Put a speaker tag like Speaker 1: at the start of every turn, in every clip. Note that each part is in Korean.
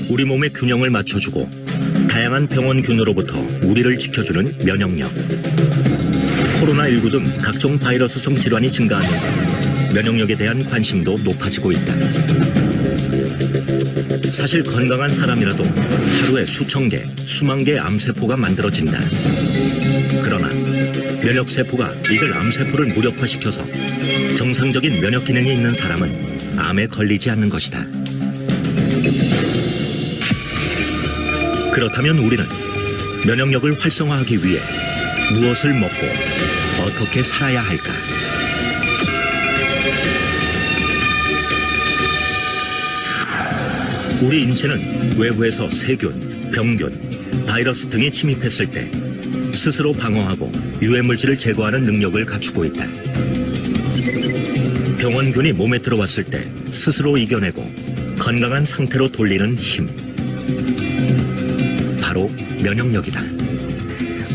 Speaker 1: 우리 몸의 균형을 맞춰주고 다양한 병원균으로부터 우리를 지켜주는 면역력. 코로나19 등 각종 바이러스성 질환이 증가하면서 면역력에 대한 관심도 높아지고 있다. 사실 건강한 사람이라도 하루에 수천 개, 수만 개의 암세포가 만들어진다. 그러나 면역세포가 이들 암세포를 무력화시켜서 정상적인 면역 기능이 있는 사람은 암에 걸리지 않는 것이다. 그렇다면 우리는 면역력을 활성화하기 위해 무엇을 먹고 어떻게 살아야 할까? 우리 인체는 외부에서 세균, 병균, 바이러스 등이 침입했을 때 스스로 방어하고 유해물질을 제거하는 능력을 갖추고 있다. 병원균이 몸에 들어왔을 때 스스로 이겨내고 건강한 상태로 돌리는 힘. 바로 면역력이다.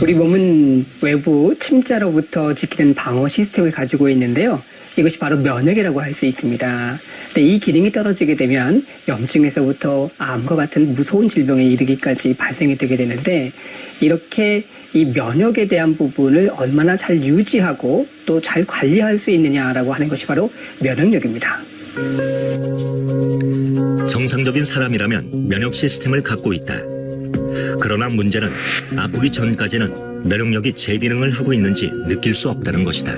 Speaker 2: 우리 몸은 외부 침자로부터 지키는 방어 시스템을 가지고 있는데요. 이것이 바로 면역이라고 할 수 있습니다. 근데 이 기능이 떨어지게 되면 염증에서부터 암과 같은 무서운 질병에 이르기까지 발생이 되게 되는데, 이렇게 이 면역에 대한 부분을 얼마나 잘 유지하고 또 잘 관리할 수 있느냐라고 하는 것이 바로 면역력입니다.
Speaker 1: 정상적인 사람이라면 면역 시스템을 갖고 있다. 그러나 문제는 아프기 전까지는 면역력이 제 기능을 하고 있는지 느낄 수 없다는 것이다.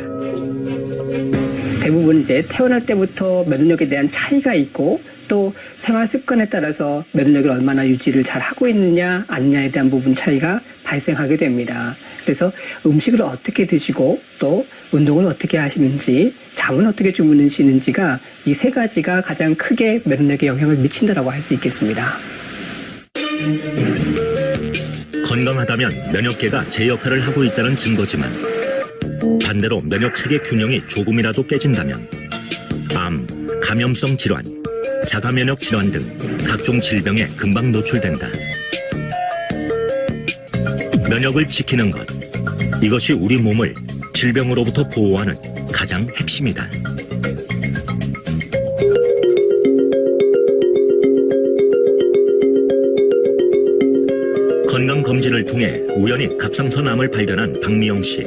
Speaker 2: 대부분 이제 태어날 때부터 면역력에 대한 차이가 있고, 또 생활 습관에 따라서 면역력을 얼마나 유지를 잘 하고 있느냐 아니냐에 대한 부분 차이가 발생하게 됩니다. 그래서 음식을 어떻게 드시고 또 운동을 어떻게 하시는지, 잠은 어떻게 주무시는지가 이 세 가지가 가장 크게 면역력에 영향을 미친다라고 할 수 있겠습니다.
Speaker 1: 건강하다면 면역계가 제 역할을 하고 있다는 증거지만, 반대로 면역체계 균형이 조금이라도 깨진다면 암, 감염성 질환, 자가면역 질환 등 각종 질병에 금방 노출된다. 면역을 지키는 것, 이것이 우리 몸을 질병으로부터 보호하는 가장 핵심이다. 건강검진을 통해 우연히 갑상선암을 발견한 박미영 씨.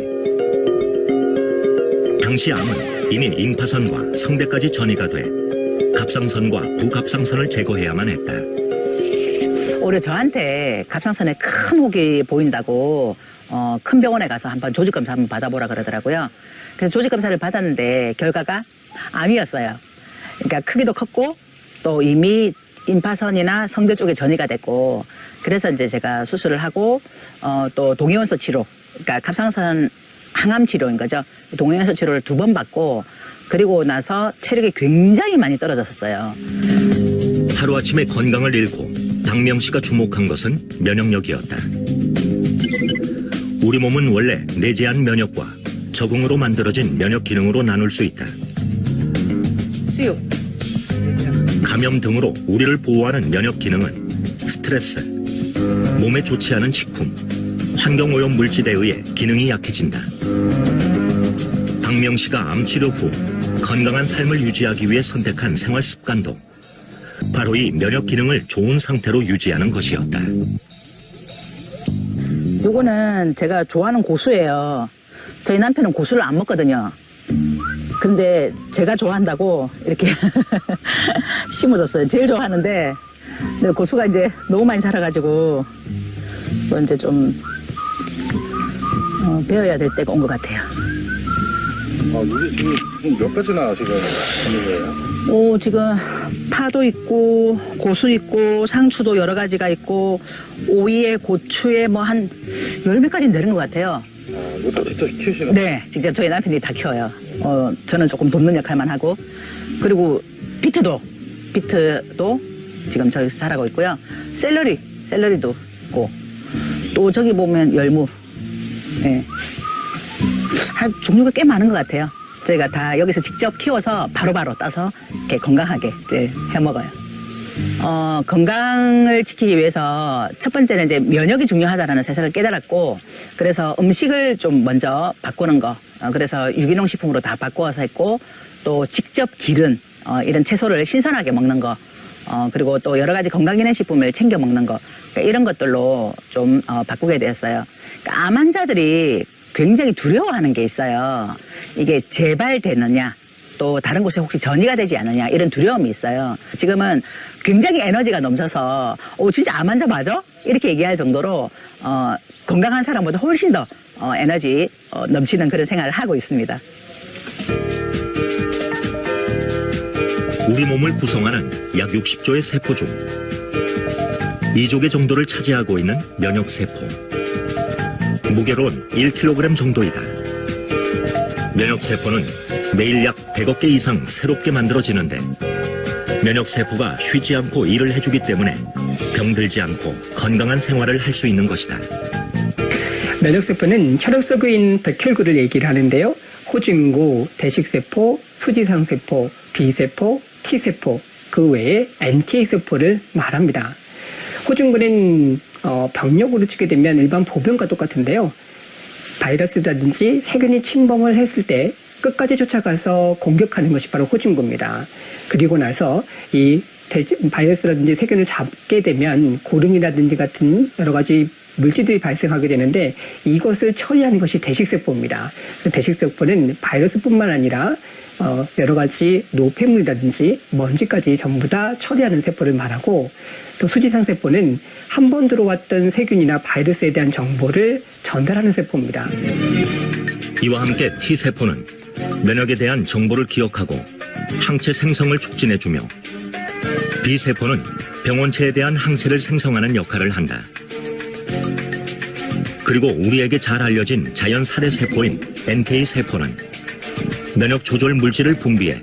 Speaker 1: 당시 암은 이미 임파선과 성대까지 전이가 돼 갑상선과 부갑상선을 제거해야만 했다.
Speaker 3: 올해 저한테 갑상선에 큰 혹이 보인다고 큰 병원에 가서 한번 조직검사 한번 받아보라 그러더라고요. 그래서 조직검사를 받았는데 결과가 암이었어요. 그러니까 크기도 컸고 또 이미 임파선이나 성대 쪽에 전이가 됐고, 그래서 이제 제가 수술을 하고 또 동위원소 치료, 그러니까 갑상선 항암 치료인 거죠. 동위원소 치료를 2번 받고, 그리고 나서 체력이 굉장히 많이 떨어졌었어요.
Speaker 1: 하루아침에 건강을 잃고 박명 씨가 주목한 것은 면역력이었다. 우리 몸은 원래 내재한 면역과 적응으로 만들어진 면역 기능으로 나눌 수 있다.
Speaker 3: 수육.
Speaker 1: 감염 등으로 우리를 보호하는 면역 기능은 스트레스, 몸에 좋지 않은 식품, 환경오염 물질에 의해 기능이 약해진다. 박명 씨가 암 치료 후 건강한 삶을 유지하기 위해 선택한 생활 습관도 바로 이 면역 기능을 좋은 상태로 유지하는 것이었다.
Speaker 3: 요거는 제가 좋아하는 고수예요. 저희 남편은 고수를 안 먹거든요. 근데 제가 좋아한다고 이렇게 심어줬어요. 제일 좋아하는데, 근데 고수가 이제 너무 많이 자라가지고 뭐 이제 좀 배워야 될 때가 온 것 같아요.
Speaker 4: 요리 지금 몇 가지나 지금 하는 거예요?
Speaker 3: 지금 파도 있고 고수 있고 상추도 여러 가지가 있고 오이에 고추에 뭐 한 10몇 가지 내린 것 같아요.
Speaker 4: 이거 다 직접 키우시는 거예요?
Speaker 3: 네, 직접 저희 남편이 다 키워요. 저는 조금 돕는 역할만 하고, 그리고 비트도 지금 저기서 자라고 있고요. 샐러리도 있고, 또 저기 보면 열무, 네. 종류가 꽤 많은 것 같아요. 저희가 다 여기서 직접 키워서 바로바로 따서 이렇게 건강하게 이제 해 먹어요. 건강을 지키기 위해서 첫 번째는 이제 면역이 중요하다는 사실을 깨달았고, 그래서 음식을 좀 먼저 바꾸는 거, 그래서 유기농 식품으로 다 바꾸어서 했고, 또 직접 기른 이런 채소를 신선하게 먹는 거, 그리고 또 여러 가지 건강기능식품을 챙겨 먹는 거, 그러니까 이런 것들로 좀 바꾸게 되었어요. 그러니까 암 환자들이 굉장히 두려워하는 게 있어요. 이게 재발되느냐, 또 다른 곳에 혹시 전이가 되지 않느냐, 이런 두려움이 있어요. 지금은 굉장히 에너지가 넘쳐서 진짜 암 환자 맞아? 이렇게 얘기할 정도로 건강한 사람보다 훨씬 더 에너지 넘치는 그런 생활을 하고 있습니다.
Speaker 1: 우리 몸을 구성하는 약 60조의 세포 중 2조 정도를 차지하고 있는 면역세포. 무게로는 1kg 정도이다. 면역세포는 매일 약 100억 개 이상 새롭게 만들어지는데 면역세포가 쉬지 않고 일을 해주기 때문에 병들지 않고 건강한 생활을 할 수 있는 것이다.
Speaker 2: 면역세포는 혈액 속에 있는 백혈구를 얘기를 하는데요. 호중구, 대식세포, 수지상세포, B세포, T세포, 그 외에 NK세포를 말합니다. 호중구는 병력으로 치게 되면 일반 보병과 똑같은데요. 바이러스라든지 세균이 침범을 했을 때 끝까지 쫓아가서 공격하는 것이 바로 호중구입니다. 그리고 나서 이 바이러스라든지 세균을 잡게 되면 고름이라든지 같은 여러 가지 물질들이 발생하게 되는데 이것을 처리하는 것이 대식세포입니다. 대식세포는 바이러스뿐만 아니라 여러 가지 노폐물이라든지 먼지까지 전부 다 처리하는 세포를 말하고, 또 수지상세포는 한 번 들어왔던 세균이나 바이러스에 대한 정보를 전달하는 세포입니다.
Speaker 1: 이와 함께 T세포는 면역에 대한 정보를 기억하고 항체 생성을 촉진해주며 B세포는 병원체에 대한 항체를 생성하는 역할을 한다. 그리고 우리에게 잘 알려진 자연 살해세포인 NK세포는 면역 조절 물질을 분비해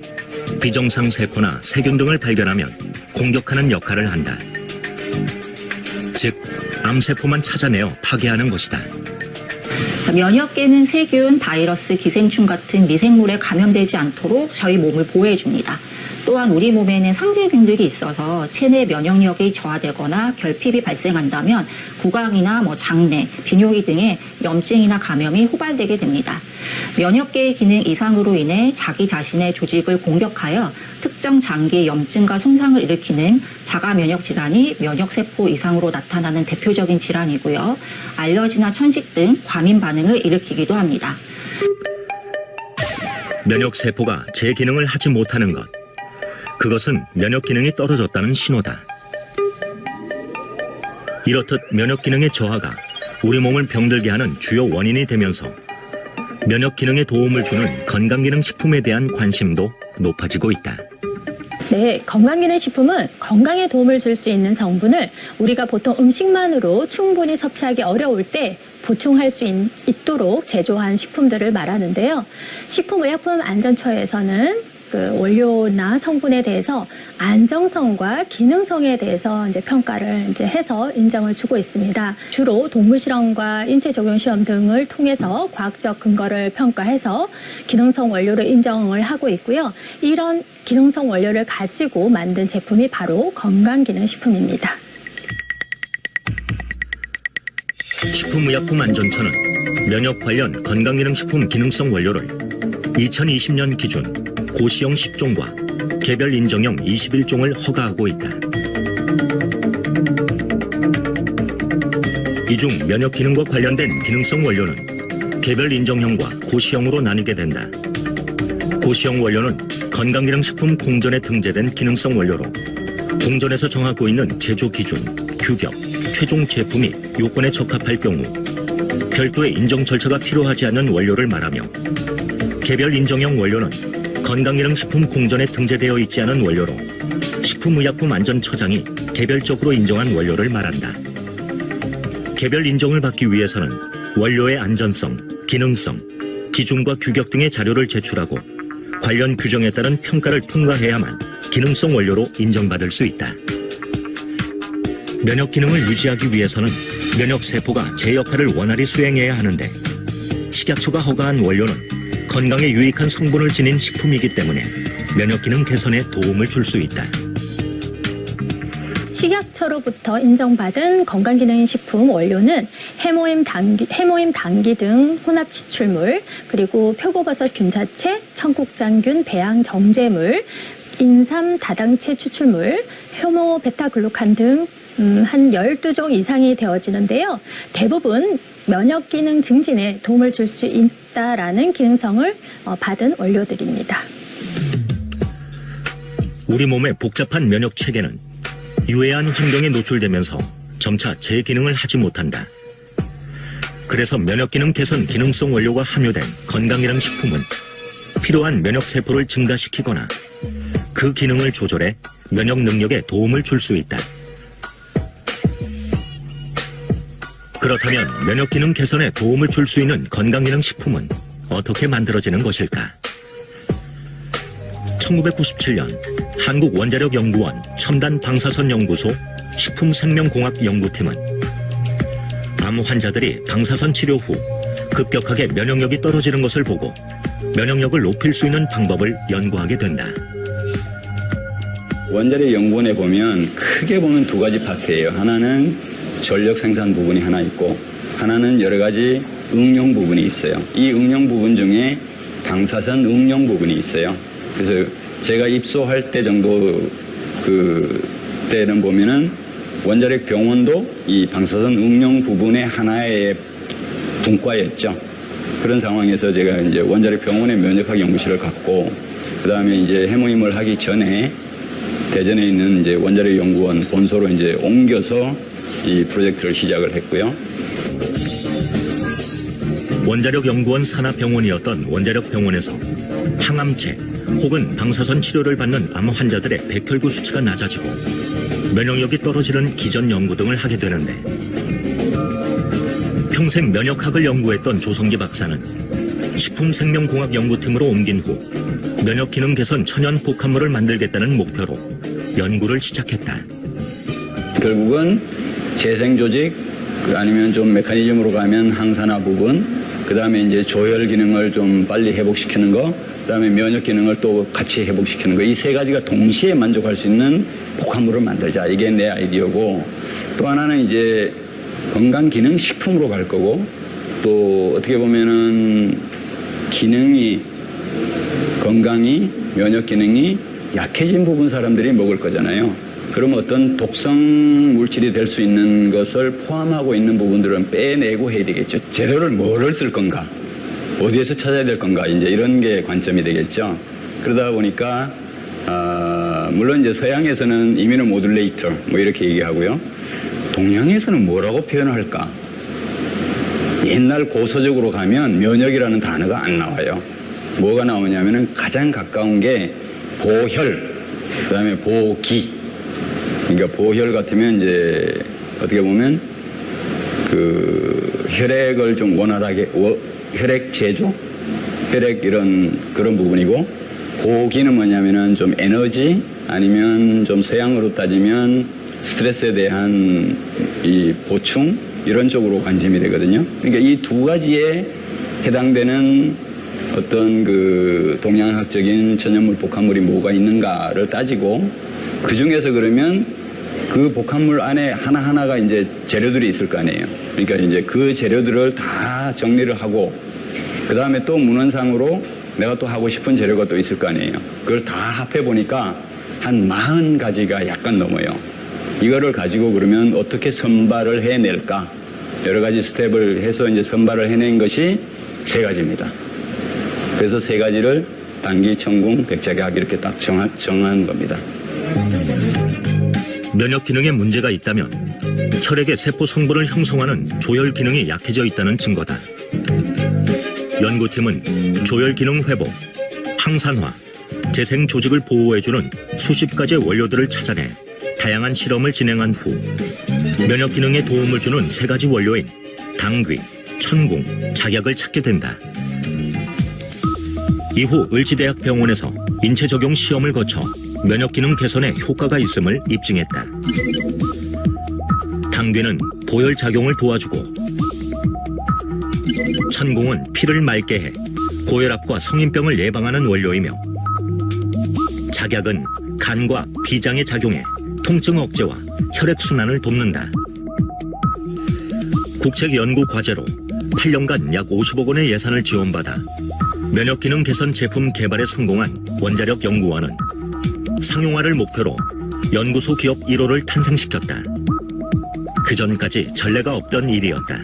Speaker 1: 비정상 세포나 세균 등을 발견하면 공격하는 역할을 한다. 즉, 암세포만 찾아내어 파괴하는 것이다.
Speaker 5: 면역계는 세균, 바이러스, 기생충 같은 미생물에 감염되지 않도록 저희 몸을 보호해줍니다. 또한 우리 몸에는 상재균들이 있어서 체내 면역력이 저하되거나 결핍이 발생한다면 구강이나 장내, 비뇨기 등의 염증이나 감염이 호발되게 됩니다. 면역계의 기능 이상으로 인해 자기 자신의 조직을 공격하여 특정 장기의 염증과 손상을 일으키는 자가 면역 질환이 면역세포 이상으로 나타나는 대표적인 질환이고요. 알러지나 천식 등 과민 반응을 일으키기도 합니다.
Speaker 1: 면역세포가 제 기능을 하지 못하는 것. 그것은 면역 기능이 떨어졌다는 신호다. 이렇듯 면역 기능의 저하가 우리 몸을 병들게 하는 주요 원인이 되면서 면역 기능에 도움을 주는 건강기능식품에 대한 관심도 높아지고 있다.
Speaker 6: 네, 건강기능식품은 건강에 도움을 줄 수 있는 성분을 우리가 보통 음식만으로 충분히 섭취하기 어려울 때 보충할 수 있도록 제조한 식품들을 말하는데요. 식품의약품안전처에서는 그 원료나 성분에 대해서 안정성과 기능성에 대해서 평가를 해서 인정을 주고 있습니다. 주로 동물 실험과 인체 적용 실험 등을 통해서 과학적 근거를 평가해서 기능성 원료로 인정을 하고 있고요. 이런 기능성 원료를 가지고 만든 제품이 바로 건강기능식품입니다.
Speaker 1: 식품의약품안전처는 면역 관련 건강기능식품 기능성 원료를 2020년 기준 고시형 10종과 개별 인정형 21종을 허가하고 있다. 이 중 면역 기능과 관련된 기능성 원료는 개별 인정형과 고시형으로 나뉘게 된다. 고시형 원료는 건강기능식품 공전에 등재된 기능성 원료로 공전에서 정하고 있는 제조 기준, 규격, 최종 제품이 요건에 적합할 경우 별도의 인정 절차가 필요하지 않는 원료를 말하며, 개별 인정형 원료는 건강기능식품 공전에 등재되어 있지 않은 원료로 식품의약품안전처장이 개별적으로 인정한 원료를 말한다. 개별 인정을 받기 위해서는 원료의 안전성, 기능성, 기준과 규격 등의 자료를 제출하고 관련 규정에 따른 평가를 통과해야만 기능성 원료로 인정받을 수 있다. 면역 기능을 유지하기 위해서는 면역세포가 제 역할을 원활히 수행해야 하는데 식약처가 허가한 원료는 건강에 유익한 성분을 지닌 식품이기 때문에 면역 기능 개선에 도움을 줄 수 있다.
Speaker 6: 식약처로부터 인정받은 건강기능식품 원료는 해모임 당기 등 혼합 추출물, 그리고 표고버섯 균사체, 청국장균 배양 정제물, 인삼 다당체 추출물, 효모 베타글루칸 등 한 12종 이상이 되어지는데요. 대부분 면역 기능 증진에 도움을 줄 수 있다라는 기능성을 받은 원료들입니다.
Speaker 1: 우리 몸의 복잡한 면역 체계는 유해한 환경에 노출되면서 점차 제 기능을 하지 못한다. 그래서 면역 기능 개선 기능성 원료가 함유된 건강기능 식품은 필요한 면역 세포를 증가시키거나 그 기능을 조절해 면역 능력에 도움을 줄 수 있다. 그렇다면 면역 기능 개선에 도움을 줄 수 있는 건강기능 식품은 어떻게 만들어지는 것일까? 1997년 한국원자력연구원 첨단방사선연구소 식품생명공학연구팀은 암 환자들이 방사선 치료 후 급격하게 면역력이 떨어지는 것을 보고 면역력을 높일 수 있는 방법을 연구하게 된다.
Speaker 7: 원자력 연구원에 보면 크게 보면 두 가지 파트예요. 하나는 전력 생산 부분이 하나 있고 하나는 여러 가지 응용 부분이 있어요. 이 응용 부분 중에 방사선 응용 부분이 있어요. 그래서 제가 입소할 때 정도 때는 보면은 원자력 병원도 이 방사선 응용 부분의 하나의 분과였죠. 그런 상황에서 제가 이제 원자력 병원의 면역학 연구실을 갖고 그 다음에 이제 해모임을 하기 전에 대전에 있는 이제 원자력 연구원 본소로 이제 옮겨서 이 프로젝트를 시작을 했고요.
Speaker 1: 원자력연구원 산하병원이었던 원자력병원에서 항암제 혹은 방사선 치료를 받는 암 환자들의 백혈구 수치가 낮아지고 면역력이 떨어지는 기전 연구 등을 하게 되는데 평생 면역학을 연구했던 조성기 박사는 식품생명공학연구팀으로 옮긴 후 면역기능 개선 천연 복합물을 만들겠다는 목표로 연구를 시작했다.
Speaker 7: 결국은 재생조직 아니면 좀 메커니즘으로 가면 항산화 부분 그 다음에 이제 조혈 기능을 좀 빨리 회복시키는 거 그 다음에 면역 기능을 또 같이 회복시키는 거 이 세 가지가 동시에 만족할 수 있는 복합물을 만들자 이게 내 아이디어고 또 하나는 이제 건강기능식품으로 갈 거고 또 어떻게 보면은 기능이 건강이 면역 기능이 약해진 부분 사람들이 먹을 거잖아요. 그럼 어떤 독성 물질이 될 수 있는 것을 포함하고 있는 부분들은 빼내고 해야 되겠죠. 재료를 뭐를 쓸 건가? 어디에서 찾아야 될 건가? 이제 이런 게 관점이 되겠죠. 그러다 보니까 물론 이제 서양에서는 이뮤노 모듈레이터 뭐 이렇게 얘기하고요. 동양에서는 뭐라고 표현을 할까? 옛날 고서적으로 가면 면역이라는 단어가 안 나와요. 뭐가 나오냐면은 가장 가까운 게 보혈, 그 다음에 보기. 그러니까 보혈 같으면 이제 어떻게 보면 그 혈액을 좀 원활하게 혈액 제조, 혈액 이런 그런 부분이고 보기는 뭐냐면은 좀 에너지 아니면 좀 서양으로 따지면 스트레스에 대한 이 보충 이런 쪽으로 관심이 되거든요. 그러니까 이 두 가지에 해당되는 어떤 그 동양학적인 천연물 복합물이 뭐가 있는가를 따지고 그 중에서 그러면 그 복합물 안에 하나하나가 이제 재료들이 있을 거 아니에요. 그러니까 이제 그 재료들을 다 정리를 하고 그 다음에 또 문헌상으로 내가 또 하고 싶은 재료가 또 있을 거 아니에요. 그걸 다 합해 보니까 한 40가지가 약간 넘어요. 이거를 가지고 그러면 어떻게 선발을 해낼까? 여러 가지 스텝을 해서 이제 선발을 해낸 것이 3가지입니다. 그래서 3가지를 단기, 천궁, 백작약 이렇게 딱 정한 겁니다.
Speaker 1: 면역 기능에 문제가 있다면 혈액의 세포 성분을 형성하는 조혈 기능이 약해져 있다는 증거다. 연구팀은 조혈 기능 회복, 항산화, 재생 조직을 보호해주는 수십 가지의 원료들을 찾아내 다양한 실험을 진행한 후 면역 기능에 도움을 주는 3가지 원료인 당귀, 천궁, 작약을 찾게 된다. 이후 을지대학병원에서 인체 적용 시험을 거쳐 면역 기능 개선에 효과가 있음을 입증했다. 당귀는 보혈 작용을 도와주고 천궁은 피를 맑게 해 고혈압과 성인병을 예방하는 원료이며 작약은 간과 비장에 작용해 통증 억제와 혈액순환을 돕는다. 국책연구과제로 8년간 약 50억 원의 예산을 지원받아 면역기능 개선 제품 개발에 성공한 원자력연구원은 상용화를 목표로 연구소 기업 1호를 탄생시켰다. 그전까지 전례가 없던 일이었다.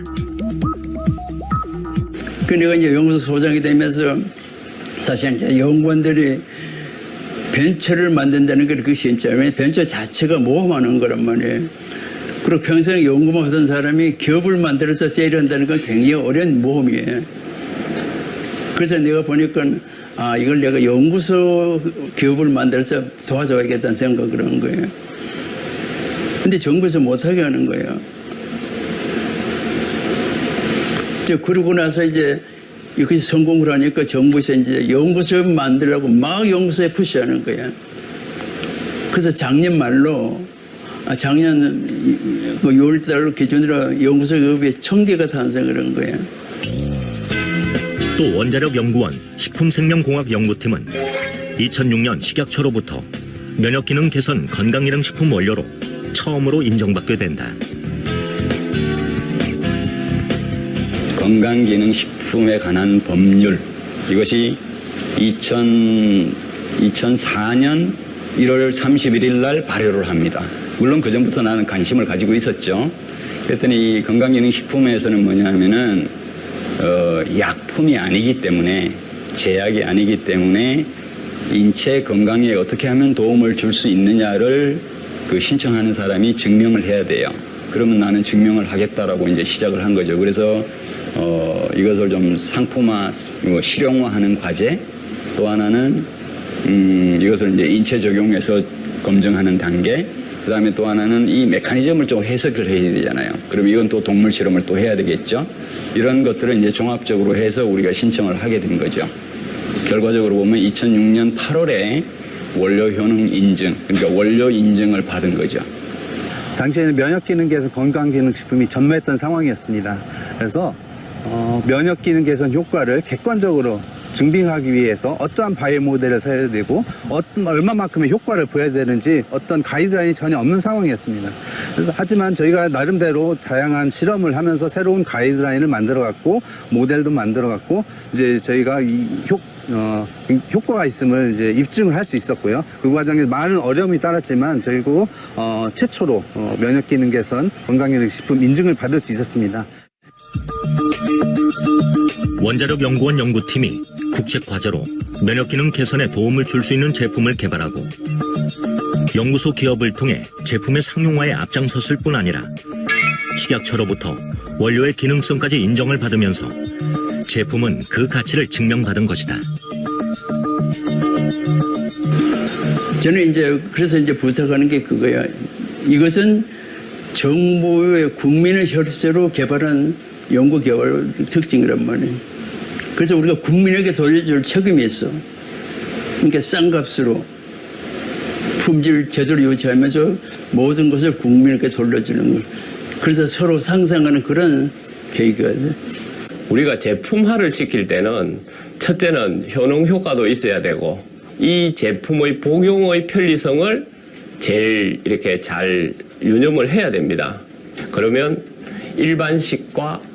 Speaker 8: 그 내가 이제 연구소 소장이 되면서 사실 이제 연구원들이 벤처를 만든다는 게 그렇게 쉽지 않아요. 벤처 자체가 모험하는 거란 말이에요. 그리고 평생 연구만 하던 사람이 기업을 만들어서 세일한다는 건 굉장히 어려운 모험이에요. 그래서 내가 보니까 이걸 내가 연구소 기업을 만들어서 도와줘야겠다는 생각을 한 거예요. 근데 정부에서 못하게 하는 거예요. 그러고 나서 이제 이것이 성공을 하니까 정부에서 이제 연구소 만들라고 막 연구소에 푸시하는 거예요. 그래서 작년 말로 작년 6월달 기준으로 연구소 기업이 1000개가 탄생을 한 거예요.
Speaker 1: 또 원자력 연구원 식품생명공학연구팀은 2006년 식약처로부터 면역기능 개선 건강기능식품 원료로 처음으로 인정받게 된다.
Speaker 7: 건강기능식품에 관한 법률, 이것이 2004년 1월 31일 날 발효를 합니다. 물론 그전부터 나는 관심을 가지고 있었죠. 그랬더니 이 건강기능식품에서는 뭐냐면은 약품이 아니기 때문에, 제약이 아니기 때문에 인체 건강에 어떻게 하면 도움을 줄 수 있느냐를 그 신청하는 사람이 증명을 해야 돼요. 그러면 나는 증명을 하겠다라고 이제 시작을 한 거죠. 그래서 이것을 좀 상품화, 실용화하는 과제, 또 하나는 이것을 이제 인체 적용해서 검증하는 단계, 그 다음에 또 하나는 이 메커니즘을 좀 해석을 해야 되잖아요. 그럼 이건 또 동물 실험을 또 해야 되겠죠. 이런 것들을 이제 종합적으로 해서 우리가 신청을 하게 된 거죠. 결과적으로 보면 2006년 8월에 원료 효능 인증, 그러니까 원료 인증을 받은 거죠.
Speaker 9: 당시에는 면역기능 개선 건강기능식품이 전무했던 상황이었습니다. 그래서 면역기능 개선 효과를 객관적으로 증빙하기 위해서 어떠한 바이오 모델을 써야 되고 얼마만큼의 효과를 보여야 되는지 어떤 가이드라인이 전혀 없는 상황이었습니다. 그래서 하지만 저희가 나름대로 다양한 실험을 하면서 새로운 가이드라인을 만들어갔고 모델도 만들어갔고 이제 저희가 이 효과가 있음을 이제 입증을 할 수 있었고요. 그 과정에 많은 어려움이 따랐지만 저희도 최초로 면역기능 개선 건강기능식품 인증을 받을 수 있었습니다.
Speaker 1: 원자력 연구원 연구팀이 국제과제로 면역기능 개선에 도움을 줄 수 있는 제품을 개발하고 연구소 기업을 통해 제품의 상용화에 앞장섰을 뿐 아니라 식약처로부터 원료의 기능성까지 인정을 받으면서 제품은 그 가치를 증명받은 것이다.
Speaker 8: 저는 이제 그래서 이제 부탁하는 게 그거야. 이것은 정부의 국민의 혈세로 개발한 연구개발 특징이란 말이에요. 그래서 우리가 국민에게 돌려줄 책임이 있어. 그러니까 싼 값으로 품질 제대로 유지하면서 모든 것을 국민에게 돌려주는 걸. 그래서 서로 상생하는 그런 계기가 돼.
Speaker 10: 우리가 제품화를 시킬 때는 첫째는 효능 효과도 있어야 되고 이 제품의 복용의 편리성을 제일 이렇게 잘 유념을 해야 됩니다. 그러면 일반식과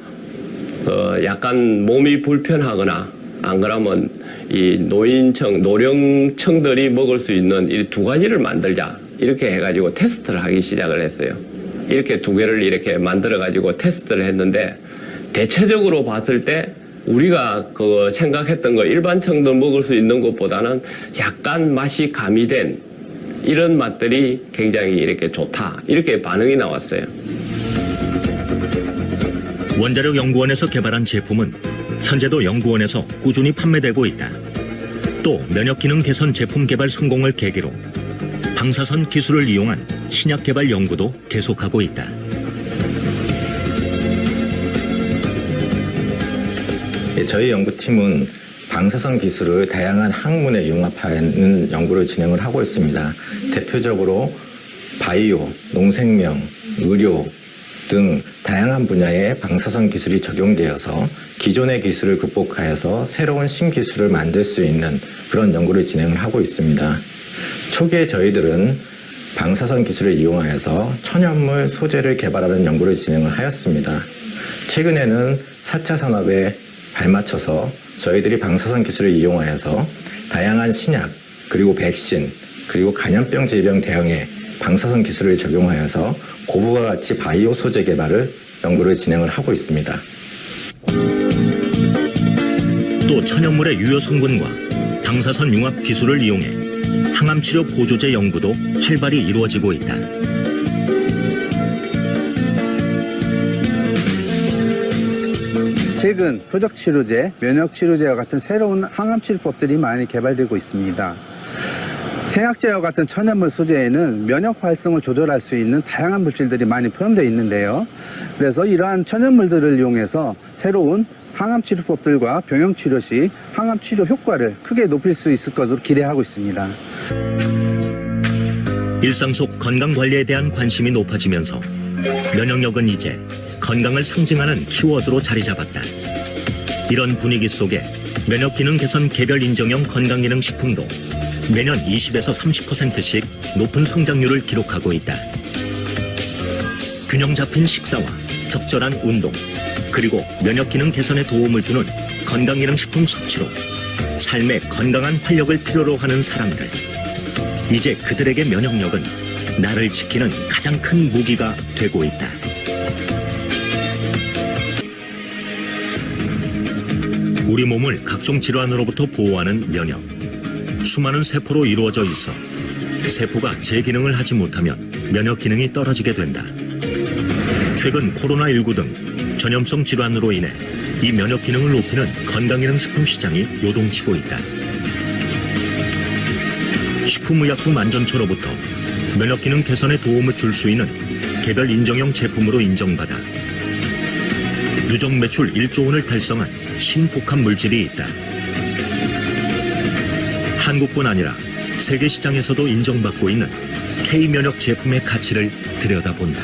Speaker 10: 약간 몸이 불편하거나 안 그러면 이 노령층들이 먹을 수 있는 이 두 가지를 만들자 이렇게 해가지고 테스트를 하기 시작을 했어요. 이렇게 두 개를 이렇게 만들어가지고 테스트를 했는데 대체적으로 봤을 때 우리가 그 생각했던 거 일반층들 먹을 수 있는 것보다는 약간 맛이 가미된 이런 맛들이 굉장히 이렇게 좋다 이렇게 반응이 나왔어요.
Speaker 1: 원자력 연구원에서 개발한 제품은 현재도 연구원에서 꾸준히 판매되고 있다. 또 면역기능 개선 제품 개발 성공을 계기로 방사선 기술을 이용한 신약 개발 연구도 계속하고 있다.
Speaker 11: 저희 연구팀은 방사선 기술을 다양한 학문에 융합하는 연구를 진행을 하고 있습니다. 대표적으로 바이오, 농생명, 의료 등 다양한 분야에 방사선 기술이 적용되어서 기존의 기술을 극복하여서 새로운 신기술을 만들 수 있는 그런 연구를 진행을 하고 있습니다. 초기에 저희들은 방사선 기술을 이용하여서 천연물 소재를 개발하는 연구를 진행을 하였습니다. 최근에는 4차 산업에 발맞춰서 저희들이 방사선 기술을 이용하여서 다양한 신약 그리고 백신 그리고 간염병 질병 대응에 방사선 기술을 적용하여서 고부가 가치 바이오 소재 개발을 연구를 진행을 하고 있습니다.
Speaker 1: 또 천연물의 유효 성분과 방사선 융합 기술을 이용해 항암 치료 보조제 연구도 활발히 이루어지고 있다.
Speaker 9: 최근 표적치료제, 면역치료제와 같은 새로운 항암치료법들이 많이 개발되고 있습니다. 생약제와 같은 천연물 소재에는 면역 활성을 조절할 수 있는 다양한 물질들이 많이 포함되어 있는데요. 그래서 이러한 천연물들을 이용해서 새로운 항암치료법들과 병용치료 시 항암치료 효과를 크게 높일 수 있을 것으로 기대하고 있습니다.
Speaker 1: 일상 속 건강관리에 대한 관심이 높아지면서 면역력은 이제 건강을 상징하는 키워드로 자리 잡았다. 이런 분위기 속에 면역기능 개선 개별 인정형 건강기능식품도 매년 20에서 30%씩 높은 성장률을 기록하고 있다. 균형 잡힌 식사와 적절한 운동, 그리고 면역기능 개선에 도움을 주는 건강기능식품 섭취로 삶의 건강한 활력을 필요로 하는 사람들. 이제 그들에게 면역력은 나를 지키는 가장 큰 무기가 되고 있다. 우리 몸을 각종 질환으로부터 보호하는 면역. 수많은 세포로 이루어져 있어 세포가 제 기능을 하지 못하면 면역 기능이 떨어지게 된다. 최근 코로나19 등 전염성 질환으로 인해 이 면역 기능을 높이는 건강기능식품 시장이 요동치고 있다. 식품의약품안전처로부터 면역 기능 개선에 도움을 줄 수 있는 개별 인정형 제품으로 인정받아 누적 매출 1조 원을 달성한 신복합 물질이 있다. 한국뿐 아니라 세계 시장에서도 인정받고 있는 K면역 제품의 가치를 들여다본다.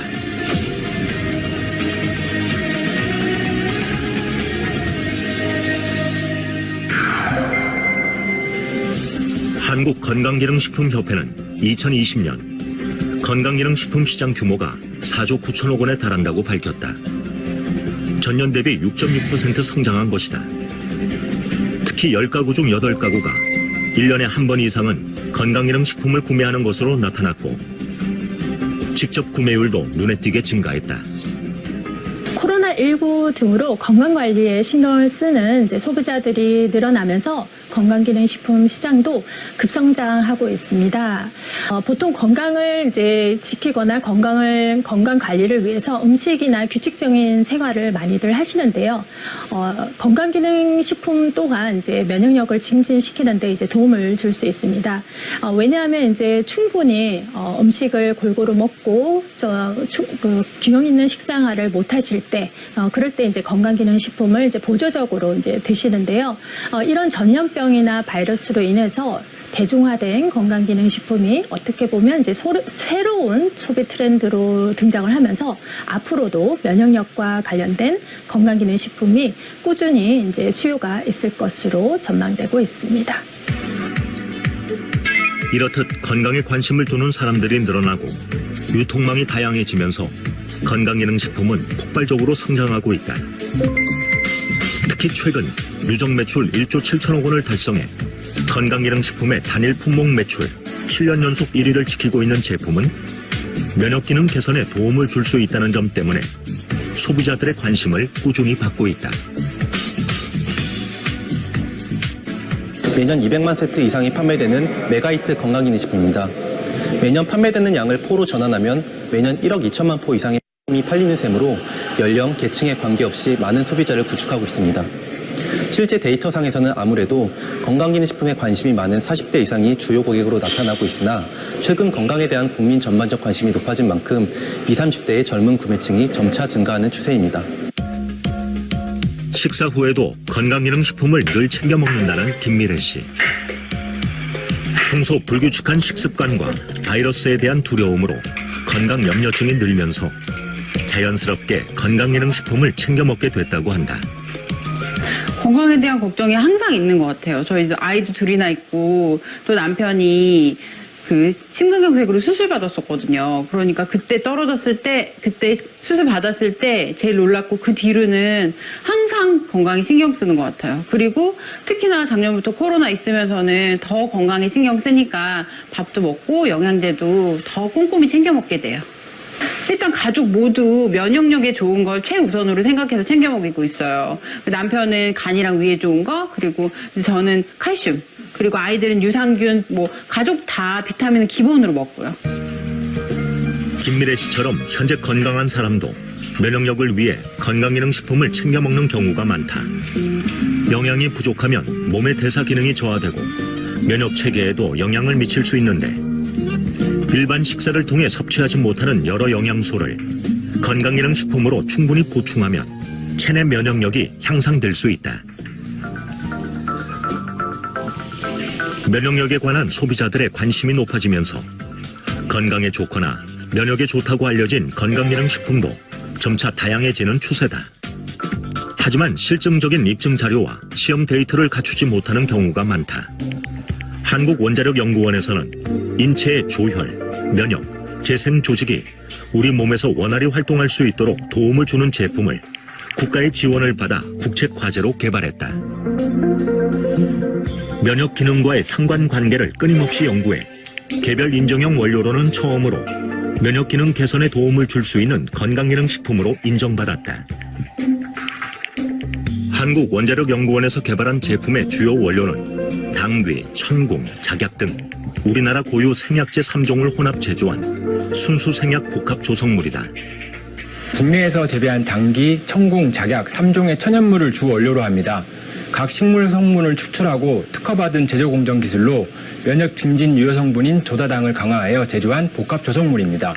Speaker 1: 한국건강기능식품협회는 2020년 건강기능식품 시장 규모가 4조 9천억 원에 달한다고 밝혔다. 전년 대비 6.6% 성장한 것이다. 특히 10가구 중 8가구가 1년에 한 번 이상은 건강기능식품을 구매하는 것으로 나타났고 직접 구매율도 눈에 띄게 증가했다.
Speaker 6: 코로나19 등으로 건강관리에 신경을 쓰는 이제 소비자들이 늘어나면서 건강기능식품 시장도 급성장하고 있습니다. 보통 건강을 이제 지키거나 건강 관리를 위해서 음식이나 규칙적인 생활을 많이들 하시는데요. 건강기능식품 또한 이제 면역력을 증진시키는데 이제 도움을 줄 수 있습니다. 왜냐하면 이제 충분히 음식을 골고루 먹고 균형 있는 식생활을 못 하실 때, 그럴 때 이제 건강기능식품을 이제 보조적으로 이제 드시는데요. 이런 전염병이나 바이러스로 인해서 대중화된 건강기능식품이 어떻게 보면 이제 새로운 소비 트렌드로 등장을 하면서 앞으로도 면역력과 관련된 건강기능식품이 꾸준히 이제 수요가 있을 것으로 전망되고 있습니다.
Speaker 1: 이렇듯 건강에 관심을 두는 사람들이 늘어나고 유통망이 다양해지면서 건강기능식품은 폭발적으로 성장하고 있다. 특히 최근 누적 매출 1조 7천억 원을 달성해 건강기능식품의 단일 품목 매출 7년 연속 1위를 지키고 있는 제품은 면역기능 개선에 도움을 줄 수 있다는 점 때문에 소비자들의 관심을 꾸준히 받고 있다.
Speaker 12: 매년 200만 세트 이상이 판매되는 메가히트 건강기능식품입니다. 매년 판매되는 양을 포로 전환하면 매년 1억 2천만 포 이상의 이 팔리는 셈으로 연령, 계층에 관계없이 많은 소비자를 구축하고 있습니다. 실제 데이터상에서는 아무래도 건강기능식품에 관심이 많은 40대 이상이 주요 고객으로 나타나고 있으나 최근 건강에 대한 국민 전반적 관심이 높아진 만큼 20, 30대의 젊은 구매층이 점차 증가하는 추세입니다.
Speaker 1: 식사 후에도 건강기능식품을 늘 챙겨 먹는다는 김미래 씨. 평소 불규칙한 식습관과 바이러스에 대한 두려움으로 건강 염려증이 늘면서 자연스럽게 건강기능식품을 챙겨 먹게 됐다고 한다.
Speaker 13: 건강에 대한 걱정이 항상 있는 것 같아요. 저희 아이도 둘이나 있고 또 남편이 그 심근경색으로 수술 받았었거든요. 그러니까 그때 떨어졌을 때, 그때 수술 받았을 때 제일 놀랐고 그 뒤로는 항상 항상 건강에 신경 쓰는 것 같아요. 그리고 특히나 작년부터 코로나 있으면서는 더 건강에 신경 쓰니까 밥도 먹고 영양제도 더 꼼꼼히 챙겨 먹게 돼요. 일단 가족 모두 면역력에 좋은 걸 최우선으로 생각해서 챙겨 먹이고 있어요. 남편은 간이랑 위에 좋은 거, 그리고 저는 칼슘, 그리고 아이들은 유산균, 뭐 가족 다 비타민은 기본으로 먹고요.
Speaker 1: 김미래 씨처럼 현재 건강한 사람도 면역력을 위해 건강기능식품을 챙겨 먹는 경우가 많다. 영양이 부족하면 몸의 대사 기능이 저하되고 면역 체계에도 영향을 미칠 수 있는데 일반 식사를 통해 섭취하지 못하는 여러 영양소를 건강기능식품으로 충분히 보충하면 체내 면역력이 향상될 수 있다. 면역력에 관한 소비자들의 관심이 높아지면서 건강에 좋거나 면역에 좋다고 알려진 건강기능식품도 점차 다양해지는 추세다. 하지만 실증적인 입증 자료와 시험 데이터를 갖추지 못하는 경우가 많다. 한국원자력연구원에서는 인체의 조혈, 면역, 재생 조직이 우리 몸에서 원활히 활동할 수 있도록 도움을 주는 제품을 국가의 지원을 받아 국책 과제로 개발했다. 면역 기능과의 상관관계를 끊임없이 연구해 개별 인정형 원료로는 처음으로 면역 기능 개선에 도움을 줄 수 있는 건강기능식품으로 인정받았다. 한국원자력연구원에서 개발한 제품의 주요 원료는 당귀, 천궁, 작약 등 우리나라 고유 생약제 3종을 혼합 제조한 순수 생약 복합 조성물이다.
Speaker 14: 국내에서 재배한 당귀, 천궁, 작약 3종의 천연물을 주 원료로 합니다. 각 식물 성분을 추출하고 특허받은 제조 공정 기술로 면역 증진 유효 성분인 조다당을 강화하여 제조한 복합 조성물입니다.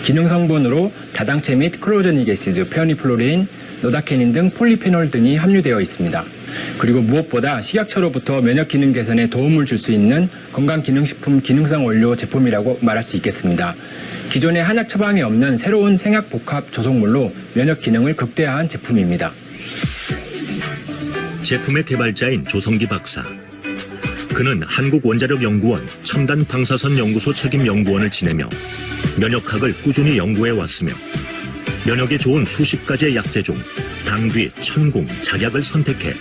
Speaker 14: 기능 성분으로 다당체 및 클로제닉 애시드, 페어니플로레인, 노다케닌 등 폴리페놀 등이 함유되어 있습니다. 그리고 무엇보다 식약처로부터 면역 기능 개선에 도움을 줄 수 있는 건강기능식품 기능성 원료 제품이라고 말할 수 있겠습니다. 기존의 한약 처방에 없는 새로운 생약 복합 조성물로 면역 기능을 극대화한 제품입니다.
Speaker 1: 제품의 개발자인 조성기 박사. 그는 한국원자력연구원 첨단 방사선 연구소 책임 연구원을 지내며 면역학을 꾸준히 연구해 왔으며 면역에 좋은 수십 가지의 약재 중 당귀, 천궁, 작약을 선택해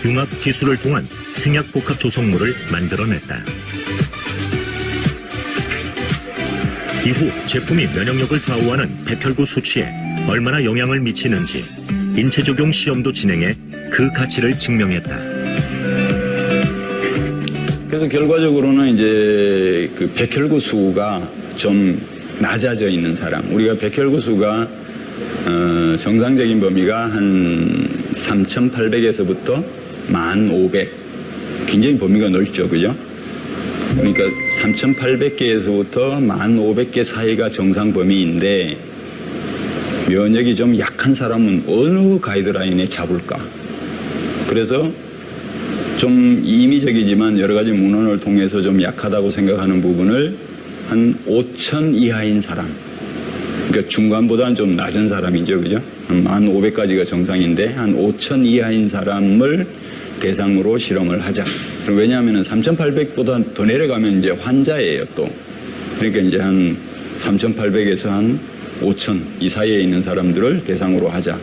Speaker 1: 융합 기술을 통한 생약 복합 조성물을 만들어냈다. 이후 제품이 면역력을 좌우하는 백혈구 수치에 얼마나 영향을 미치는지 인체 적용 시험도 진행해 그 가치를 증명했다.
Speaker 7: 그래서 결과적으로는 이제 그 백혈구 수가 좀 낮아져 있는 사람, 우리가 백혈구 수가 정상적인 범위가 한 3,800에서부터 1,500, 굉장히 범위가 넓죠, 그죠? 그러니까 3,800개에서부터 1,500개 사이가 정상 범위인데 면역이 좀 약한 사람은 어느 가이드라인에 잡을까? 그래서 좀 임의적이지만 여러 가지 문헌을 통해서 좀 약하다고 생각하는 부분을 한 5,000 이하인 사람, 그러니까 중간보다는 좀 낮은 사람이죠, 그죠? 한 1,500까지가 정상인데 한 5,000 이하인 사람을 대상으로 실험을 하자. 왜냐하면 3,800보다 더 내려가면 이제 환자예요, 또. 그러니까 이제 한 3,800에서 한 5,000 이 사이에 있는 사람들을 대상으로 하자.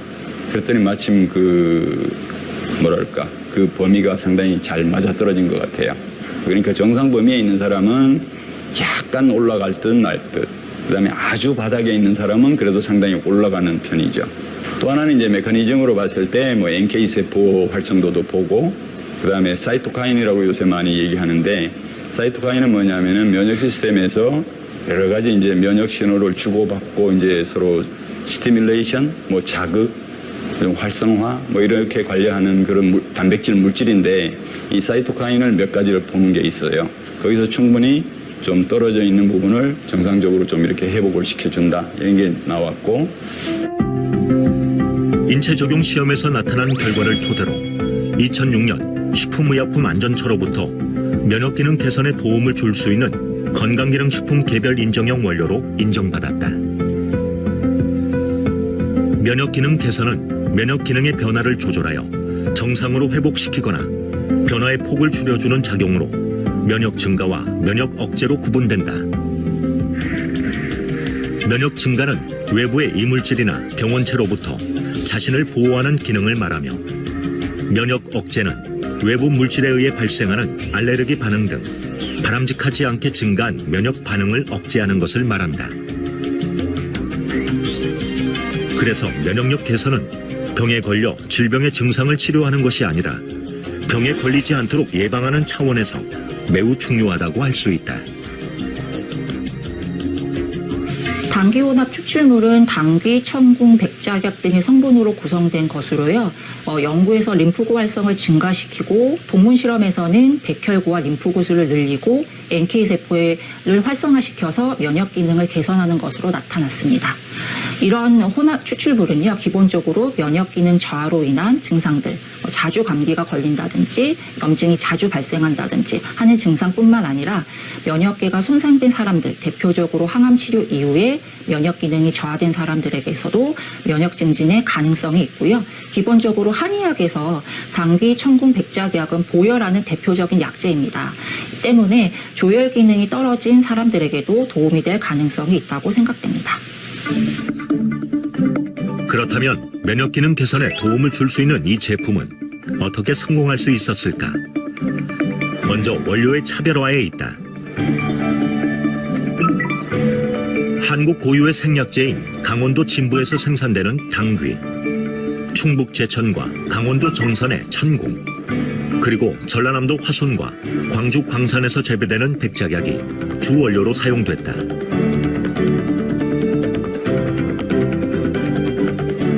Speaker 7: 그랬더니 마침 그 범위가 상당히 잘 맞아떨어진 것 같아요. 그러니까 정상 범위에 있는 사람은 약간 올라갈 듯 날 듯. 그다음에 아주 바닥에 있는 사람은 그래도 상당히 올라가는 편이죠. 또 하나는 이제 메커니즘으로 봤을 때 뭐 NK 세포 활성도도 보고, 그다음에 사이토카인이라고 요새 많이 얘기하는데, 사이토카인은 뭐냐면은 면역 시스템에서 여러 가지 이제 면역 신호를 주고받고 이제 서로 스티뮬레이션, 뭐 자극, 활성화 뭐 이렇게 관리하는 그런 단백질 물질인데, 이 사이토카인을 몇 가지를 보는 게 있어요. 거기서 충분히 좀 떨어져 있는 부분을 정상적으로 좀 이렇게 회복을 시켜준다, 이런 게 나왔고,
Speaker 1: 인체 적용 시험에서 나타난 결과를 토대로 2006년 식품의약품안전처로부터 면역기능 개선에 도움을 줄 수 있는 건강기능식품 개별 인정형 원료로 인정받았다. 면역기능 개선은 면역기능의 변화를 조절하여 정상으로 회복시키거나 변화의 폭을 줄여주는 작용으로 면역 증가와 면역 억제로 구분된다. 면역 증가는 외부의 이물질이나 병원체로부터 자신을 보호하는 기능을 말하며, 면역 억제는 외부 물질에 의해 발생하는 알레르기 반응 등 바람직하지 않게 증가한 면역 반응을 억제하는 것을 말한다. 그래서 면역력 개선은 병에 걸려 질병의 증상을 치료하는 것이 아니라 병에 걸리지 않도록 예방하는 차원에서 매우 중요하다고 할 수 있다.
Speaker 5: 당귀혼합 추출물은 당귀, 천궁, 백작약 등의 성분으로 구성된 것으로요. 연구에서 림프구 활성을 증가시키고 동물 실험에서는 백혈구와 림프구수를 늘리고 NK세포를 활성화시켜서 면역 기능을 개선하는 것으로 나타났습니다. 이런 혼합 추출물은요, 기본적으로 면역 기능 저하로 인한 증상들, 자주 감기가 걸린다든지 염증이 자주 발생한다든지 하는 증상뿐만 아니라 면역계가 손상된 사람들, 대표적으로 항암 치료 이후에 면역 기능이 저하된 사람들에게서도 면역 증진의 가능성이 있고요. 기본적으로 한의학에서 당귀, 천궁, 백작약은 보혈하는 대표적인 약재입니다. 때문에 조혈 기능이 떨어진 사람들에게도 도움이 될 가능성이 있다고 생각됩니다.
Speaker 1: 그렇다면 면역 기능 개선에 도움을 줄 수 있는 이 제품은 어떻게 성공할 수 있었을까? 먼저 원료의 차별화에 있다. 한국 고유의 생약제인 강원도 진부에서 생산되는 당귀, 충북 제천과 강원도 정선의 천궁, 그리고 전라남도 화순과 광주 광산에서 재배되는 백작약이 주 원료로 사용됐다.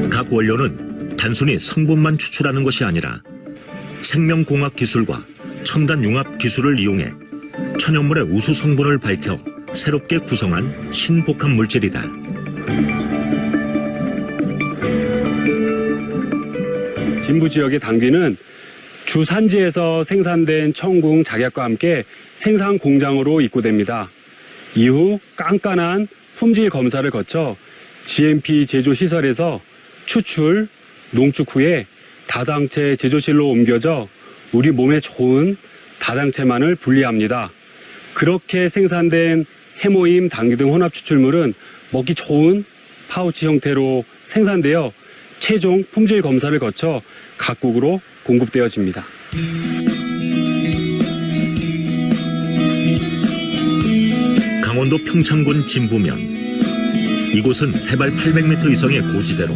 Speaker 1: 각 원료는 단순히 성분만 추출하는 것이 아니라 생명공학 기술과 첨단 융합 기술을 이용해 천연물의 우수 성분을 밝혀 새롭게 구성한 신복합 물질이다.
Speaker 15: 진부 지역의 당귀는 주산지에서 생산된 천궁, 작약과 함께 생산 공장으로 입고됩니다. 이후 깐깐한 품질 검사를 거쳐 GMP 제조 시설에서 추출, 농축 후에 다당체 제조실로 옮겨져 우리 몸에 좋은 다당체만을 분리합니다. 그렇게 생산된 해모임, 당귀 등 혼합 추출물은 먹기 좋은 파우치 형태로 생산되어 최종 품질 검사를 거쳐 각국으로 공급되어집니다.
Speaker 1: 강원도 평창군 진부면. 이곳은 해발 800m 이상의 고지대로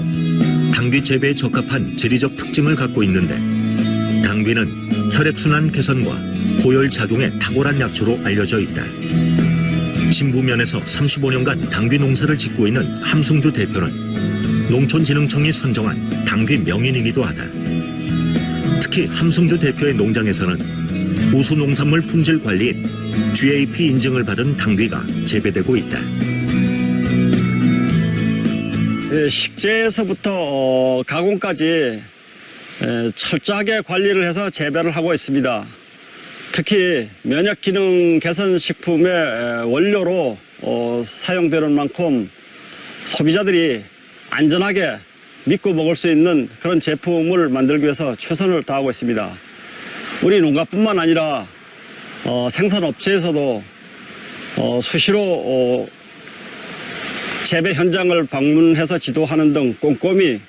Speaker 1: 당귀 재배에 적합한 지리적 특징을 갖고 있는데, 당귀는 혈액순환 개선과 고열 작용에 탁월한 약초로 알려져 있다. 진부면에서 35년간 당귀 농사를 짓고 있는 함승주 대표는 농촌진흥청이 선정한 당귀 명인이기도 하다. 특히 함승주 대표의 농장에서는 우수 농산물 품질 관리인 GAP 인증을 받은 당귀가 재배되고 있다.
Speaker 16: 식재에서부터 가공까지 철저하게 관리를 해서 재배를 하고 있습니다. 특히 면역 기능 개선 식품의 원료로 사용되는 만큼 소비자들이 안전하게 믿고 먹을 수 있는 그런 제품을 만들기 위해서 최선을 다하고 있습니다. 우리 농가뿐만 아니라 생산업체에서도 수시로 재배 현장을 방문해서 지도하는 등 꼼꼼히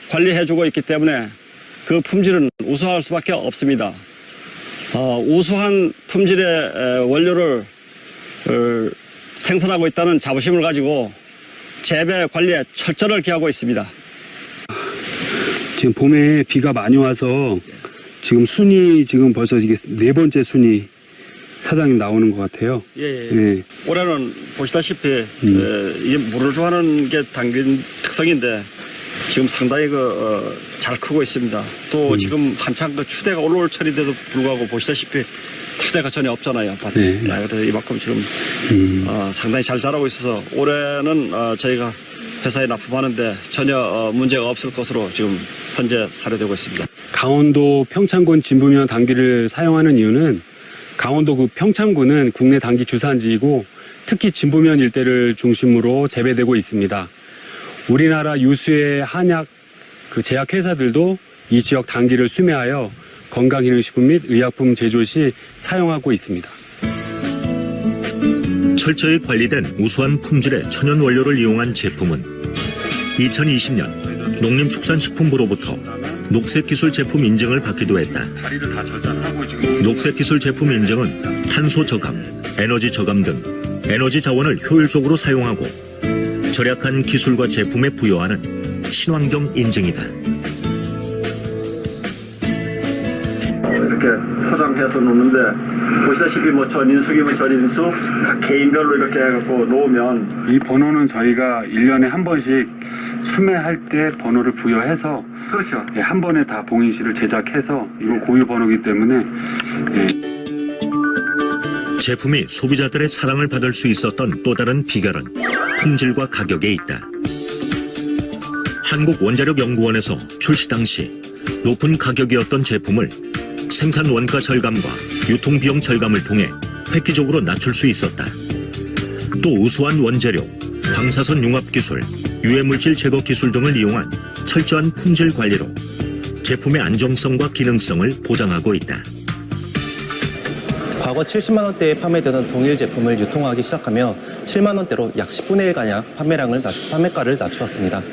Speaker 16: 관리해주고 있기 때문에 그 품질은 우수할 수밖에 없습니다. 우수한 품질의 원료를 생산하고 있다는 자부심을 가지고 재배 관리에 철저를 기하고 있습니다.
Speaker 15: 지금 봄에 비가 많이 와서 지금 순이 지금 벌써 이게 4번째 순이 사장님 나오는 것 같아요.
Speaker 16: 예. 올해는 보시다시피 이게 물을 좋아하는 게 당귀 특성인데 지금 상당히 잘 크고 있습니다. 또 지금 한창 추대가 올라올 철인데도 불구하고 보시다시피 추대가 전혀 없잖아요. 밭에. 그래서 이만큼 지금 상당히 잘 자라고 있어서 올해는 저희가 회사에 납품하는데 전혀 문제가 없을 것으로 지금 현재 사료되고 있습니다.
Speaker 15: 강원도 평창군 진부면 당귀를 사용하는 이유는 강원도 그 평창군은 국내 당귀 주산지이고 특히 진부면 일대를 중심으로 재배되고 있습니다. 우리나라 유수의 한약 제약 회사들도 이 지역 당귀를 수매하여 건강기능식품 및 의약품 제조 시 사용하고 있습니다.
Speaker 1: 철저히 관리된 우수한 품질의 천연 원료를 이용한 제품은 2020년 농림축산식품부로부터 녹색기술 제품 인증을 받기도 했다.
Speaker 15: 다리를 다 절단하고 지금
Speaker 1: 녹색기술 제품 인증은 탄소 저감, 에너지 저감 등 에너지 자원을 효율적으로 사용하고 절약한 기술과 제품에 부여하는 친환경 인증이다.
Speaker 16: 이렇게 포장해서 놓는데 보시다시피 뭐 전인수기면 전인수 각 개인별로 이렇게 해갖고 놓으면
Speaker 15: 이 번호는 저희가 1년에 한 번씩 수매할 때 번호를 부여해서
Speaker 16: 그렇죠.
Speaker 15: 예, 한 번에 다 봉인실을 제작해서 이거 고유 번호이기 때문에
Speaker 1: 제품이 소비자들의 사랑을 받을 수 있었던 또 다른 비결은 품질과 가격에 있다. 한국원자력연구원에서 출시 당시 높은 가격이었던 제품을 생산 원가 절감과 유통비용 절감을 통해 획기적으로 낮출 수 있었다. 또 우수한 원재료, 방사선 융합 기술, 유해물질 제거 기술 등을 이용한 철저한 품질 관리로 제품의 안정성과 기능성을 보장하고 있다.
Speaker 12: 과거 70만 원대에 판매되던 동일 제품을 유통하기 시작하며 7만 원대로 약 10분의 1가량 판매가를 낮추었습니다.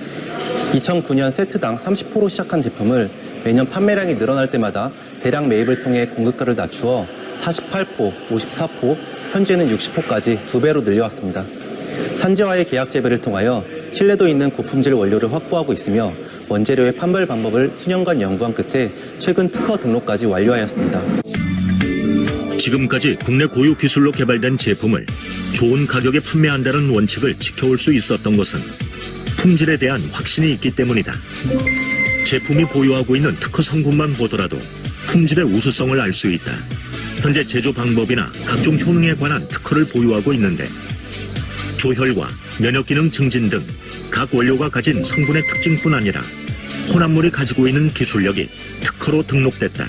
Speaker 12: 2009년 세트당 30포로 시작한 제품을 매년 판매량이 늘어날 때마다 대량 매입을 통해 공급가를 낮추어 48포, 54포, 현재는 60포까지 2배로 늘려왔습니다. 산지와의 계약 재배를 통하여 신뢰도 있는 고품질 원료를 확보하고 있으며 원재료의 판별 방법을 수년간 연구한 끝에 최근 특허 등록까지 완료하였습니다.
Speaker 1: 지금까지 국내 고유 기술로 개발된 제품을 좋은 가격에 판매한다는 원칙을 지켜올 수 있었던 것은 품질에 대한 확신이 있기 때문이다. 제품이 보유하고 있는 특허 성분만 보더라도 품질의 우수성을 알 수 있다. 현재 제조 방법이나 각종 효능에 관한 특허를 보유하고 있는데 조혈과 면역기능 증진 등 각 원료가 가진 성분의 특징뿐 아니라 혼합물이 가지고 있는 기술력이 특허로 등록됐다.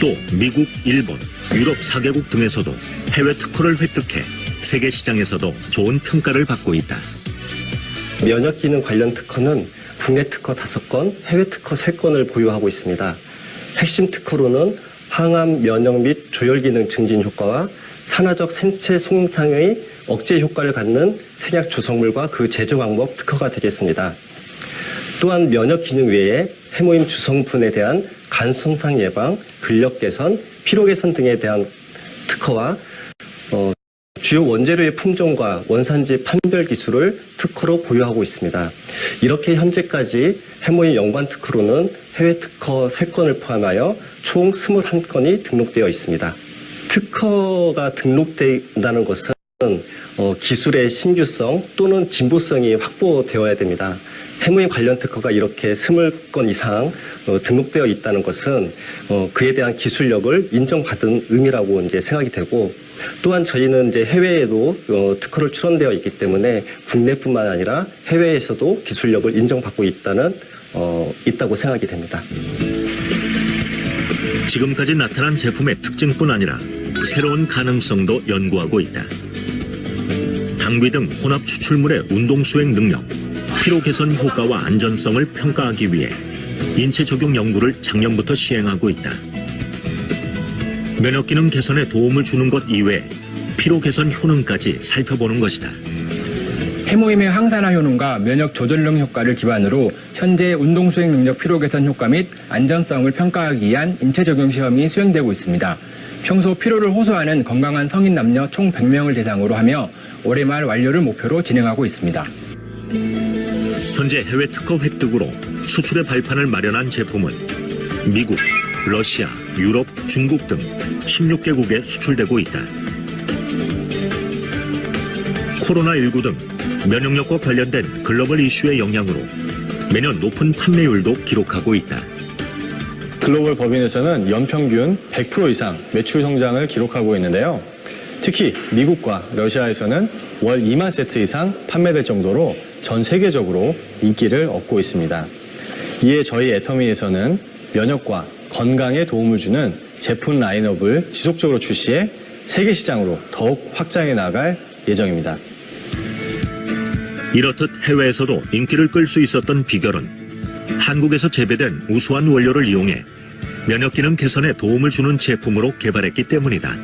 Speaker 1: 또 미국, 일본, 유럽 4개국 등에서도 해외 특허를 획득해 세계 시장에서도 좋은 평가를 받고 있다.
Speaker 17: 면역기능 관련 특허는 국내 특허 5건, 해외 특허 3건을 보유하고 있습니다. 핵심 특허로는 항암, 면역 및 조혈기능 증진 효과와 산화적 생체 손상의 억제 효과를 갖는 생약 조성물과 그 제조 방법 특허가 되겠습니다. 또한 면역 기능 외에 해모임 주성분에 대한 간 손상 예방, 근력 개선, 피로 개선 등에 대한 특허와 주요 원재료의 품종과 원산지 판별 기술을 특허로 보유하고 있습니다. 이렇게 현재까지 해모임 연관 특허로는 해외 특허 3건을 포함하여 총 21건이 등록되어 있습니다. 특허가 등록된다는 것은 기술의 신규성 또는 진보성이 확보되어야 됩니다. 해모임 관련 특허가 이렇게 20건 이상 등록되어 있다는 것은 그에 대한 기술력을 인정받은 의미라고 이제 생각이 되고, 또한 저희는 이제 해외에도 특허를 출원되어 있기 때문에 국내뿐만 아니라 해외에서도 기술력을 인정받고 있다고 생각이 됩니다.
Speaker 1: 지금까지 나타난 제품의 특징뿐 아니라 새로운 가능성도 연구하고 있다. 당귀 등 혼합 추출물의 운동 수행 능력, 피로 개선 효과와 안전성을 평가하기 위해 인체 적용 연구를 작년부터 시행하고 있다. 면역 기능 개선에 도움을 주는 것 이외에 피로 개선 효능까지 살펴보는 것이다.
Speaker 14: 해모임의 항산화 효능과 면역 조절능 효과를 기반으로 현재 운동 수행 능력 피로 개선 효과 및 안전성을 평가하기 위한 인체 적용 시험이 수행되고 있습니다. 평소 피로를 호소하는 건강한 성인 남녀 총 100명을 대상으로 하며 올해 말 완료를 목표로 진행하고 있습니다.
Speaker 1: 현재 해외 특허 획득으로 수출의 발판을 마련한 제품은 미국, 러시아, 유럽, 중국 등 16개국에 수출되고 있다. 코로나19 등 면역력과 관련된 글로벌 이슈의 영향으로 매년 높은 판매율도 기록하고 있다.
Speaker 18: 글로벌 법인에서는 연평균 100% 이상 매출 성장을 기록하고 있는데요. 특히 미국과 러시아에서는 월 2만 세트 이상 판매될 정도로 전 세계적으로 인기를 얻고 있습니다. 이에 저희 애터미에서는 면역과 건강에 도움을 주는 제품 라인업을 지속적으로 출시해 세계 시장으로 더욱 확장해 나갈 예정입니다.
Speaker 1: 이렇듯 해외에서도 인기를 끌 수 있었던 비결은 한국에서 재배된 우수한 원료를 이용해 면역 기능 개선에 도움을 주는 제품으로 개발했기 때문이다.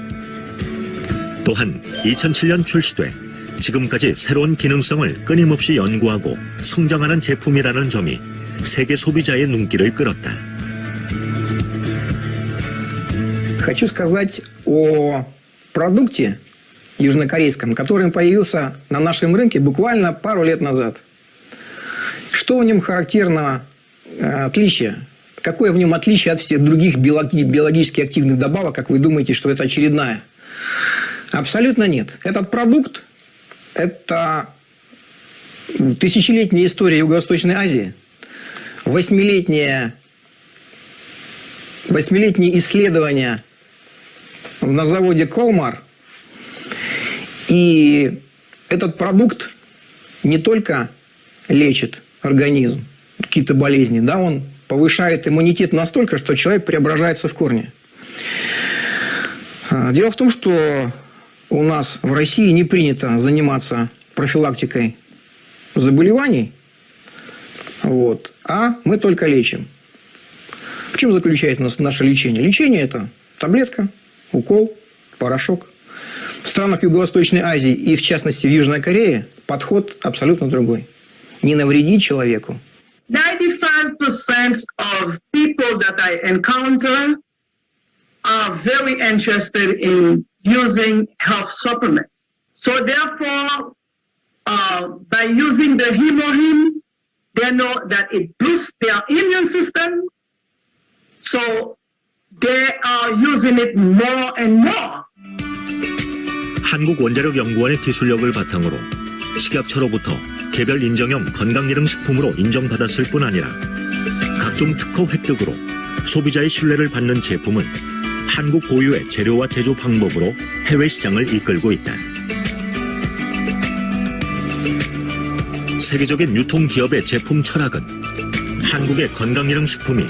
Speaker 1: 또한 2007년 출시돼 지금까지 새로운 기능성을 끊임없이 연구하고 성장하는 제품이라는 점이 세계 소비자의 눈길을 끌었다.
Speaker 19: Хочу сказать о продукте южнокорейском, который появился на нашем рынке буквально пару лет назад. Что в нем характерно отличие? Какое в нем отличие от всех других биологически активных добавок, как вы думаете, что это очередная? Абсолютно нет. Этот продукт – это тысячелетняя история Юго-Восточной Азии, восьмилетние исследования на заводе Колмар. И этот продукт не только лечит организм, какие-то болезни, да, он повышает иммунитет настолько, что человек преображается в корне. Дело в том, что у нас в России не принято заниматься профилактикой заболеваний, вот, а мы только лечим. В чем заключается наше лечение? Лечение – это таблетка, укол, порошок. В странах Юго-Восточной Азии и, в частности, в Южной Корее подход абсолютно другой. Не навредить человеку.
Speaker 20: 95% of people that I encounter are very interested in using health supplements. So therefore, by using the Hemohim, they know that it boosts their immune system. So they are using it more and more.
Speaker 1: 한국원자력연구원의 기술력을 바탕으로 식약처로부터 개별 인정형 건강기능식품으로 인정받았을 뿐 아니라 각종 특허 획득으로 소비자의 신뢰를 받는 제품은 한국 고유의 재료와 제조 방법으로 해외 시장을 이끌고 있다. 세계적인 유통기업의 제품 철학은 한국의 건강기능식품이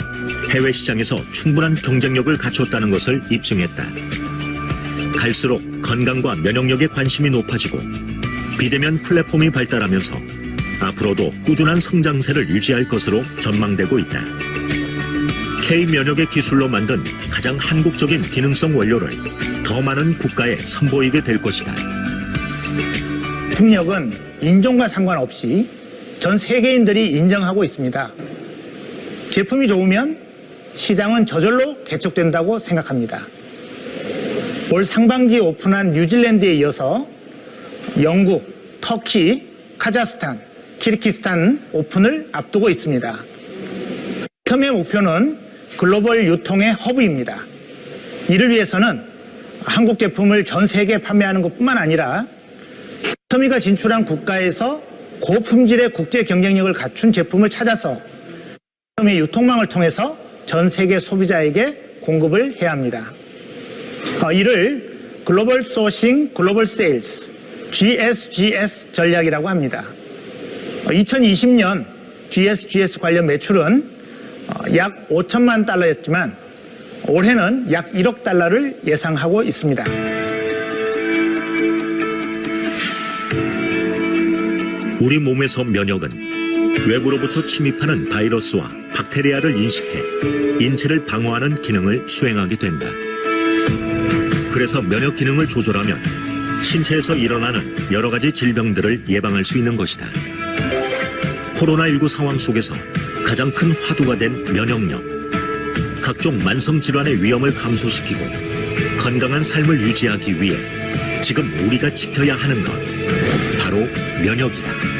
Speaker 1: 해외 시장에서 충분한 경쟁력을 갖췄다는 것을 입증했다. 갈수록 건강과 면역력에 관심이 높아지고 비대면 플랫폼이 발달하면서 앞으로도 꾸준한 성장세를 유지할 것으로 전망되고 있다. K-면역의 기술로 만든 가장 한국적인 기능성 원료를 더 많은 국가에 선보이게 될 것이다.
Speaker 21: 국력은 인종과 상관없이 전 세계인들이 인정하고 있습니다. 제품이 좋으면 시장은 저절로 개척된다고 생각합니다. 올 상반기에 오픈한 뉴질랜드에 이어서 영국, 터키, 카자흐스탄, 키르기스탄 오픈을 앞두고 있습니다. 처음의 목표는 글로벌 유통의 허브입니다. 이를 위해서는 한국 제품을 전 세계에 판매하는 것뿐만 아니라 터미가 진출한 국가에서 고품질의 국제 경쟁력을 갖춘 제품을 찾아서 터미 유통망을 통해서 전 세계 소비자에게 공급을 해야 합니다. 이를 글로벌 소싱, 글로벌 세일스, GSGS 전략이라고 합니다. 2020년 GSGS 관련 매출은 약 5천만 달러였지만 올해는 약 1억 달러를 예상하고 있습니다.
Speaker 1: 우리 몸에서 면역은 외부로부터 침입하는 바이러스와 박테리아를 인식해 인체를 방어하는 기능을 수행하게 된다. 그래서 면역 기능을 조절하면 신체에서 일어나는 여러 가지 질병들을 예방할 수 있는 것이다. 코로나19 상황 속에서 가장 큰 화두가 된 면역력. 각종 만성 질환의 위험을 감소시키고 건강한 삶을 유지하기 위해 지금 우리가 지켜야 하는 것, 바로 면역이다.